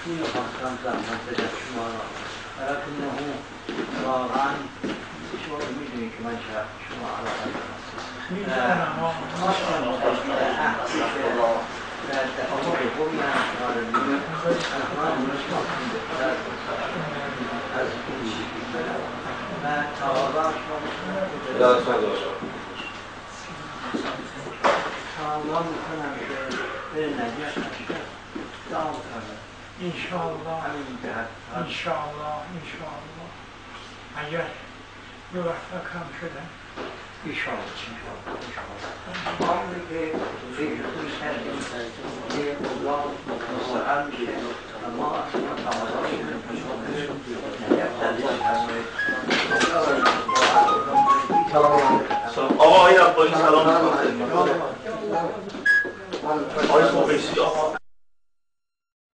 میخواستم زحمت بدم شما را ولکنه واقعا شما میدونید که من شما علاقه دارم انشاءالله اگر موفق هم شدن آمده که ذکر خوش کردیم که اولاد مستقل میشه و ما آقا آقای عباسی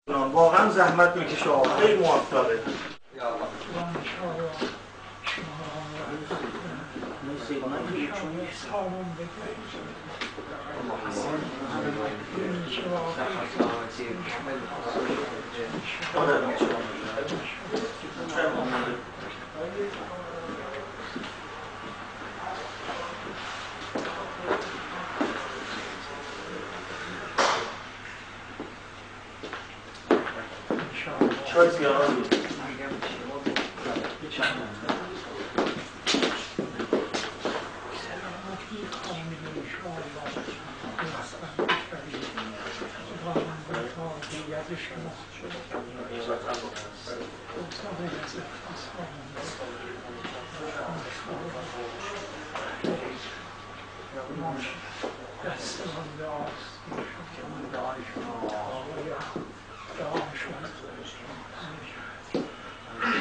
سلام واقعا زحمت میکشه آقا خیلی موفقه چای سیاهان بود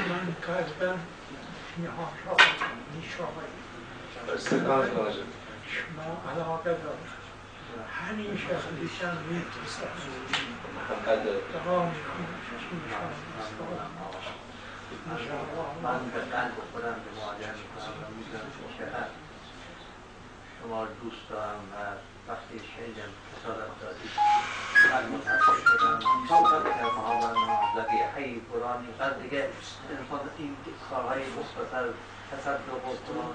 من قلبا شما علاقه دارم همیشه خودشم میتوسم دعا من به قلب خودم به معاجر میکنم و میدونم که چقدر شما دوست دارم و وقتی شنیدم رسالت دادید من متحصیل شدم که محمد ذبیحه قرآن اینقدر دیگه این کارهای مختصر تصدق و قرآن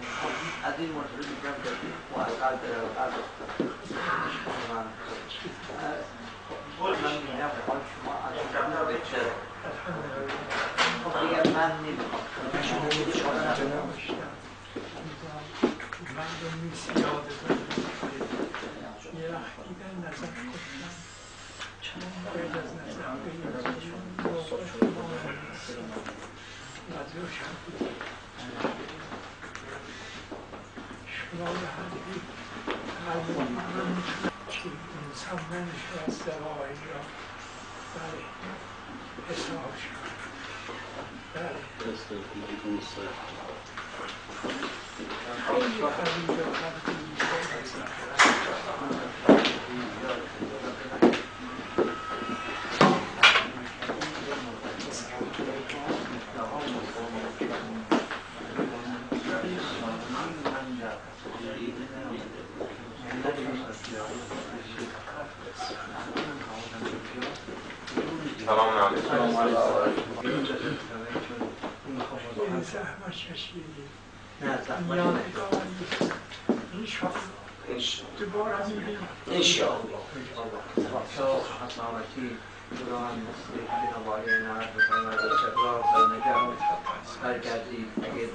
از این مرتبه میگم که معلقل بره و قلب من میگم که حال شما از شما بهتره دیگه من نمیخوام مردم نیست یاد یه وقتی به نظر کنم چند باید از نظر بگیرم چون موقع شما نظرشم شما به حدی قلب من که انسان نمیشه از دوائی را بله حساب شد بله خیلی خرید و خرید سلام علیکم. این زحمت چشیدی نه زحمت دوباره میبینیم انشاءالله حسامتی قرآن مثل جنابالی نمت بکنم و استقرار و نجات برگردید اگه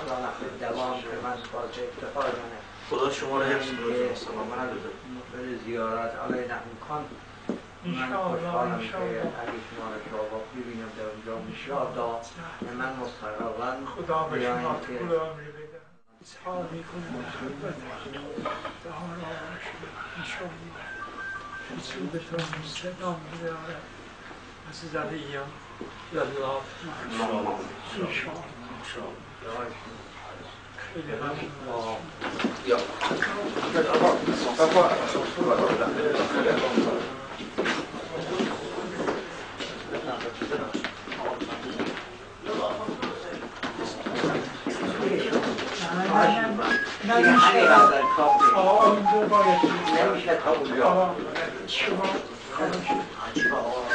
خدا نخواهد دوام که من باز افتخار منه خدا شما رو حفظ کنه سلامت به زیارت علی نحمکان من خوشحالم که اگه شما رو ببینم در اونجا مشاهده من مستقرا خدا به شما طول عمری بده اظهار میکنم محبت دهان آرش انشاءالله حسودتون صدام بیارد از زدیم یالله انشاءالله خیلی ممنون یا دیگه همین وقت کافی آقا این دو باید نمیشه تا اونجا آقا شما خواهش آقا